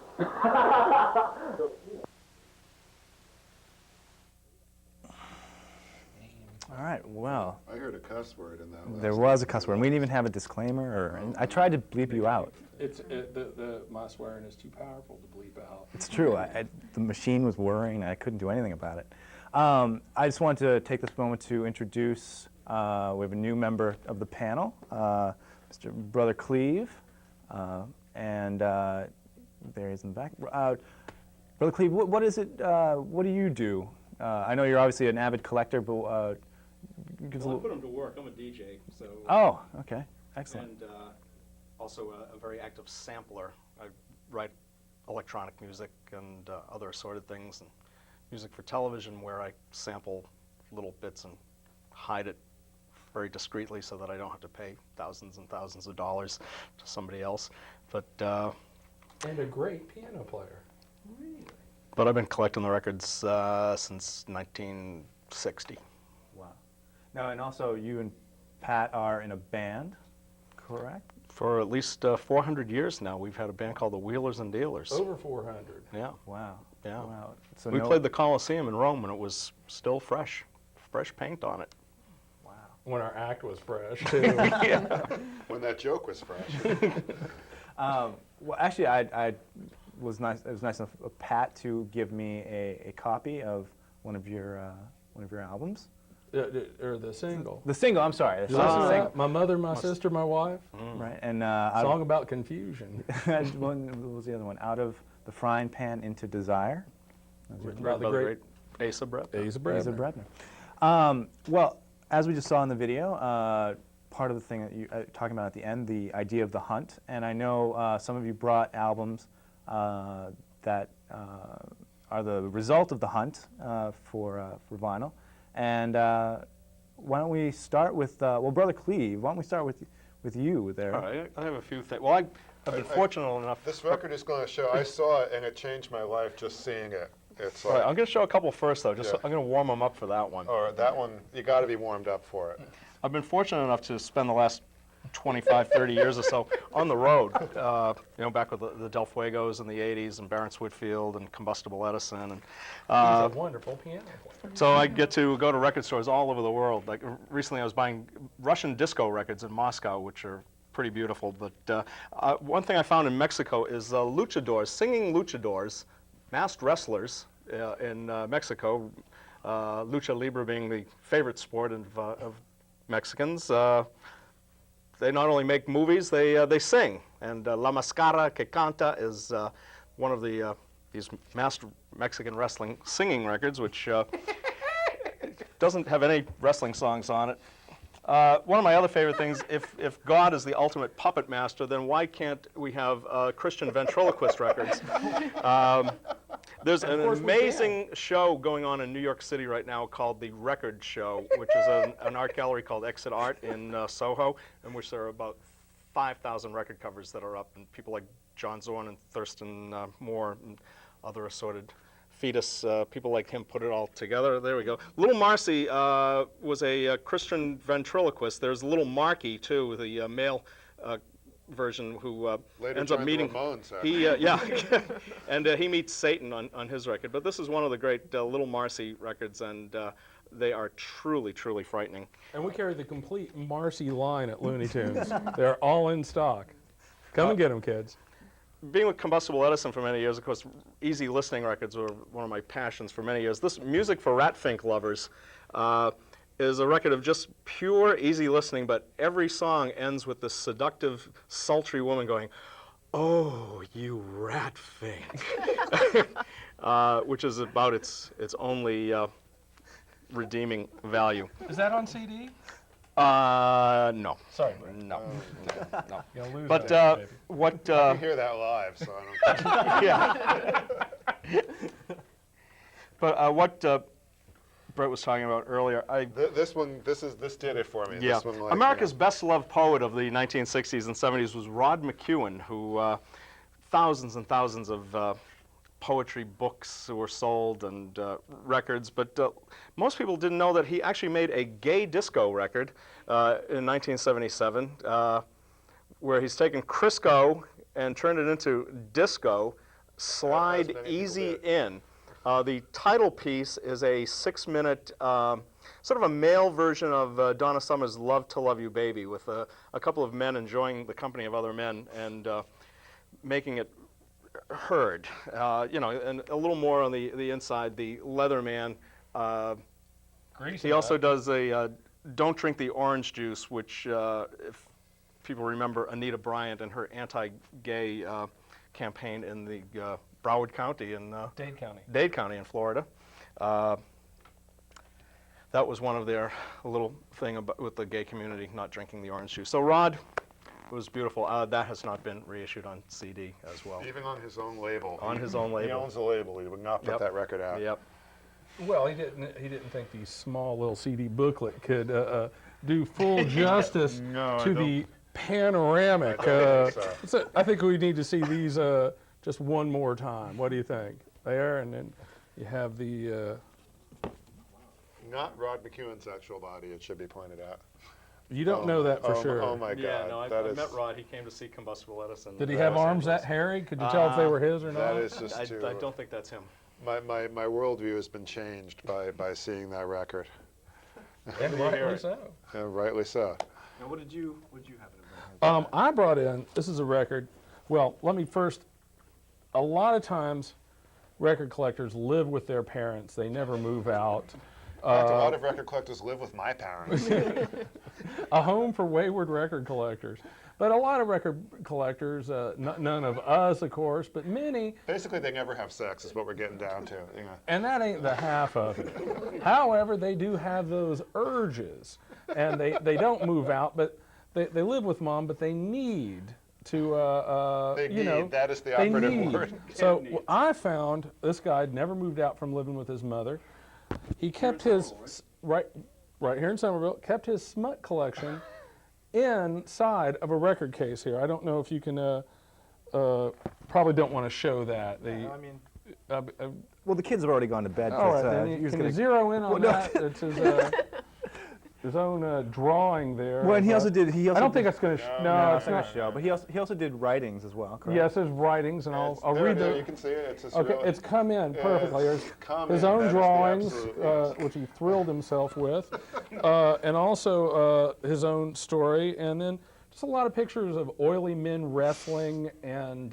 All right, well, I heard a cuss word in that. there was a cuss word. We didn't even have a disclaimer, I tried to bleep you out. My swearing is too powerful to bleep out. It's true. The machine was whirring, and I couldn't do anything about it. I just wanted to take this moment to introduce, we have a new member of the panel, Mr. Brother Cleve, and there he is in the back. Brother Cleve, what is it, what do you do? I know you're obviously an avid collector, but give us a Well, I little... put them to work. I'm a DJ, so. Oh, okay, excellent. And also a very active sampler. I write electronic music and other assorted things, and music for television where I sample little bits and hide it very discreetly so that I don't have to pay thousands and thousands of dollars to somebody else. But And a great piano player. But I've been collecting the records since 1960. Wow. Now, and also you and Pat are in a band, correct? For at least 400 years now, we've had a band called the Wheelers and Dealers. Over 400. Yeah. Wow. Yeah. Wow. So We played the Coliseum in Rome when it was still fresh paint on it. Wow. When our act was fresh, too. When that joke was fresh. Well, actually, it was nice enough of Pat to give me a copy of one of your albums. Or the single. The single. I'm sorry. Did you listen to that? My mother, my sister, my wife. Right. And Song about confusion. what was the other one? Out of the Frying Pan into Desire. Written by the great Asa Bretner. Asa Bretner. Asa Bretner. Well, as we just saw in the video, part of the thing that you talking about at the end, the idea of the hunt, and I know some of you brought albums that are the result of the hunt for vinyl, and why don't we start with well, Brother Cleve? Why don't we start with you there? All right, I have a few things. Well, I've been fortunate enough. This record is going to show. I saw it and it changed my life just seeing it. It's All like, right, I'm going to show a couple first, though. Just Yeah. I'm going to warm them up for that one. or that one, you got to be warmed up for it. I've been fortunate enough to spend the last 25, 30 years or so on the road, back with the Del Fuegos in the 80s and Barents Whitfield and Combustible Edison. And, He's a wonderful piano player. so I get to go to record stores all over the world. Like recently I was buying Russian disco records in Moscow, which are pretty beautiful. But one thing I found in Mexico is luchadors, singing luchadors, masked wrestlers in Mexico, lucha libre being the favorite sport of Mexicans. They not only make movies, they sing. And La Mascara que Canta is one of these masked Mexican wrestling singing records, which doesn't have any wrestling songs on it. One of my other favorite things, if God is the ultimate puppet master, then why can't we have Christian ventriloquist records? There's an amazing show going on in New York City right now called The Record Show, which is an art gallery called Exit Art in Soho, in which there are about 5,000 record covers that are up, and people like John Zorn and Thurston Moore and other assorted fetus, people like him put it all together. There we go. Little Marcy was a Christian ventriloquist. There's Little Marky, too, the male version who Later ends up joined the meeting. Ramones, Yeah, and he meets Satan on his record. But this is one of the great Little Marcy records, and they are truly, truly frightening. And we carry the complete Marcy line at Looney Tunes. They're all in stock. Come and get them, kids. Being with Combustible Edison for many years, of course, easy listening records were one of my passions for many years. This Music for Ratfink Lovers is a record of just pure easy listening, but every song ends with this seductive, sultry woman going, "Oh, you Ratfink," which is about its only redeeming value. Is that on CD? No. Sorry, Brett. No. No. You'll lose But that, baby. what? I hear that live, so I don't. Yeah. But what Brett was talking about earlier, This did it for me. yeah, This one, like, America's best-loved poet of the 1960s and 70s was Rod McEwen, who thousands and thousands of poetry books were sold and records, but most people didn't know that he actually made a gay disco record in 1977, where he's taken Crisco and turned it into disco, Slide many people Easy did. In. The title piece is a 6-minute, sort of a male version of Donna Summer's Love to Love You Baby, with a couple of men enjoying the company of other men and making it heard. You know, and a little more on the inside, the Leatherman. He also does a Don't Drink the Orange Juice, which, if people remember Anita Bryant and her anti-gay campaign in the Broward County in Dade County in Florida. That was one of their little thing about, with the gay community not drinking the orange juice. So Rod, it was beautiful. That has not been reissued on CD as well. Even on his own label. On his own He label. owns the label. He would not put Yep. that record out. Yep. Well, he didn't think the small little CD booklet could do full justice No, I to don't- the panoramic. I don't think so. I think we need to see these just one more time. What do you think? There, and then you have the. Not Rod McEwen's actual body, it should be pointed out. You don't know that for oh, sure. Oh my God. Yeah, no, that I is, met Rod. He came to see Combustible Edison. Did he in have Los arms Angeles. that hairy? Could you tell if they were his or not? that is just I too. don't think that's him. My worldview has been changed by seeing that record. And rightly so. Rightly so. Now, what did you happen to bring? I brought in, this is a record, well, let me first, a lot of times record collectors live with their parents. They never move out. In fact, a lot of record collectors live with my parents. A home for wayward record collectors. But a lot of record collectors, none of us, of course, but many, Basically, they never have sex, is what we're getting down to. You know. and that ain't the half of it. However, they do have those urges, and they don't move out, but they live with mom, but they need to, They you know, need, that is the they operative need. word. So I found this guy had never moved out from living with his mother. He kept his, right here in Somerville, kept his smut collection inside of a record case here. I don't know if you can, probably don't want to show that. I mean, Well, the kids have already gone to bed. all right, 'cause, then he you, was can gonna- you zero in on Well, no. that? It's his own drawing there. Well, and he of, also did. He also I don't did, think it's going to. no, No, it's it's not not. gonna show. But he also did writings as well. Correct? Yes, his writings, and I'll There, read there, the. you can see it. It's just Okay, really, it's come in Yeah, perfectly. it's There's come his in. own That is the drawings, absolute, which he thrilled himself with, and also his own story, and then just a lot of pictures of oily men wrestling and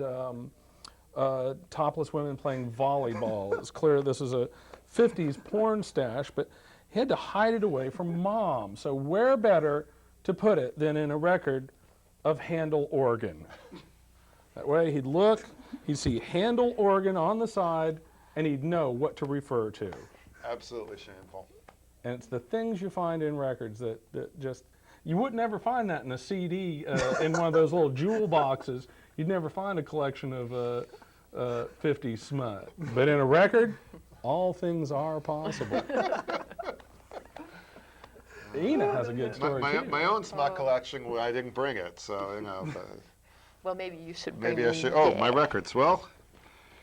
topless women playing volleyball. It's clear this is a 50s porn stash, but he had to hide it away from mom. So where better to put it than in a record of Handel organ? That way he'd look, he'd see Handel organ on the side, and he'd know what to refer to. absolutely shameful. And it's the things you find in records that just, you would never find that in a CD, in one of those little jewel boxes. You'd never find a collection of 50 smut. But in a record, all things are possible. Ina has a good story too. My own smut collection, well, I didn't bring it, so, you know. But Well, maybe you should bring maybe I in should. Oh, my Dad. records. Well,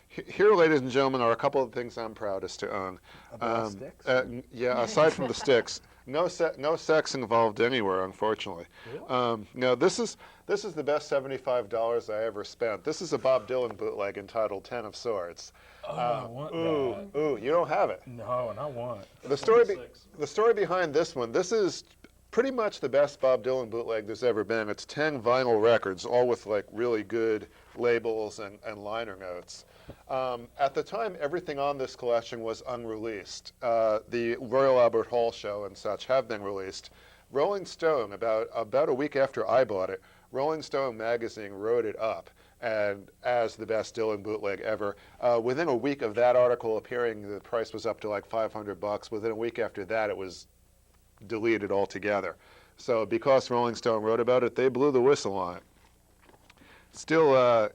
here, ladies and gentlemen, are a couple of things I'm proudest to own. lot of sticks? Yeah, aside from the sticks, No sex involved anywhere, unfortunately. No, this is the best $75 I ever spent. This is a Bob Dylan bootleg entitled Ten of Swords. Oh, I want that. Ooh, you don't have it. No, and I want it. The story behind this one, this is pretty much the best Bob Dylan bootleg there's ever been. It's 10 vinyl records, all with like really good labels and liner notes. At the time, everything on this collection was unreleased. The Royal Albert Hall show and such have been released. Rolling Stone, about a week after I bought it, Rolling Stone magazine wrote it up and as the best Dylan bootleg ever. Within a week of that article appearing, the price was up to like $500. Within a week after that, it was deleted altogether. So because Rolling Stone wrote about it, they blew the whistle on it. Still,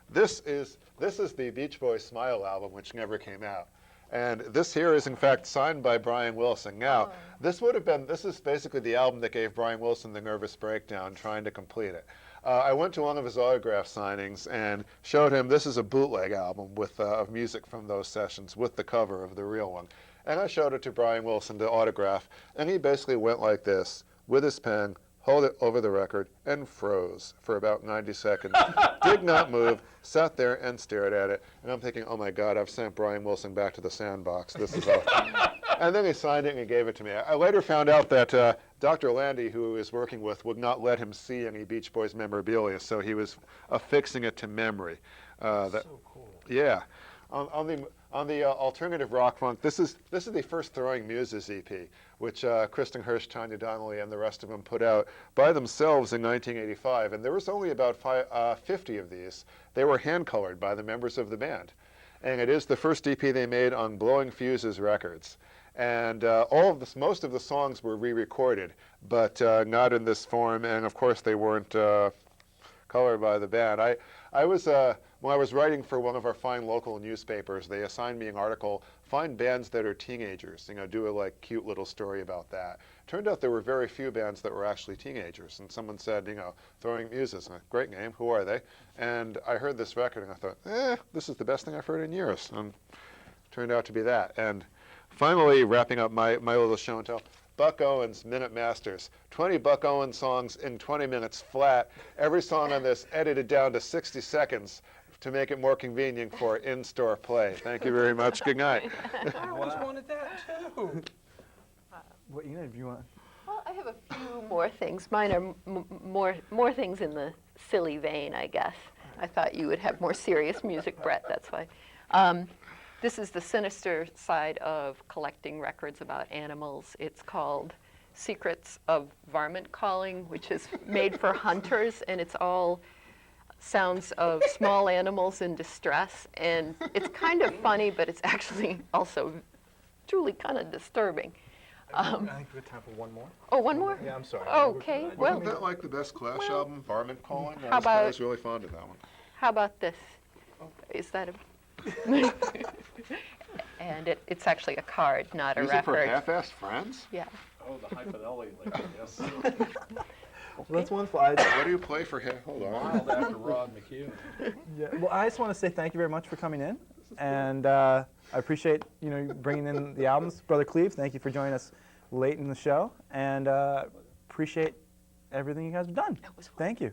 this is the Beach Boys Smile album, which never came out. And this here is, in fact, signed by Brian Wilson. Now, this is basically the album that gave Brian Wilson the nervous breakdown trying to complete it. I went to one of his autograph signings and showed him this is a bootleg album with of music from those sessions with the cover of the real one. And I showed it to Brian Wilson to autograph, and he basically went like this with his pen, held it over the record, and froze for about 90 seconds. Did not move, sat there and stared at it. And I'm thinking, oh my God, I've sent Brian Wilson back to the sandbox. This is awful. And then he signed it and he gave it to me. I later found out that Dr. Landy, who he was working with, would not let him see any Beach Boys memorabilia, so he was affixing it to memory. So cool. Yeah. On the alternative rock front, this is the first Throwing Muses EP, which Kristen Hirsch, Tanya Donnelly, and the rest of them put out by themselves in 1985. And there was only about 50 of these. They were hand-colored by the members of the band. And it is the first EP they made on Blowing Fuses Records. And most of the songs were re-recorded, but not in this form. And of course, they weren't colored by the band. When I was writing for one of our fine local newspapers, they assigned me an article, find bands that are teenagers, do a cute little story about that. Turned out there were very few bands that were actually teenagers, and someone said, Throwing Muses, great name, who are they? And I heard this record and I thought, this is the best thing I've heard in years, and turned out to be that. And finally, wrapping up my little show and tell, Buck Owens, Minute Masters. 20 Buck Owens songs in 20 minutes flat. Every song on this edited down to 60 seconds to make it more convenient for in-store play. Thank you very much. Good night. I always wanted that too. What, if you want. Well, I have a few more things. Mine are more things in the silly vein, I guess. I thought you would have more serious music, Brett, that's why. This is the sinister side of collecting records about animals. It's called Secrets of Varmint Calling, which is made for hunters, and it's all sounds of small animals in distress. And it's kind of funny, but it's actually also truly kind of disturbing. I think we have time for one more. Oh, one more? Yeah, I'm sorry. Okay, well. Wasn't that like the best Clash album, Varmint Calling? How I was really fond of that one. How about this? Is that a... And it's actually a card, not a Music record. for half-assed friends? Yeah. Oh, the high fidelity, yes. Well, that's wonderful. What do you play for him? Hold on. Wild after Rod McHugh. Yeah, well, I just want to say thank you very much for coming in, and I appreciate you bringing in the albums, Brother Cleve. Thank you for joining us late in the show, and appreciate everything you guys have done. Thank you.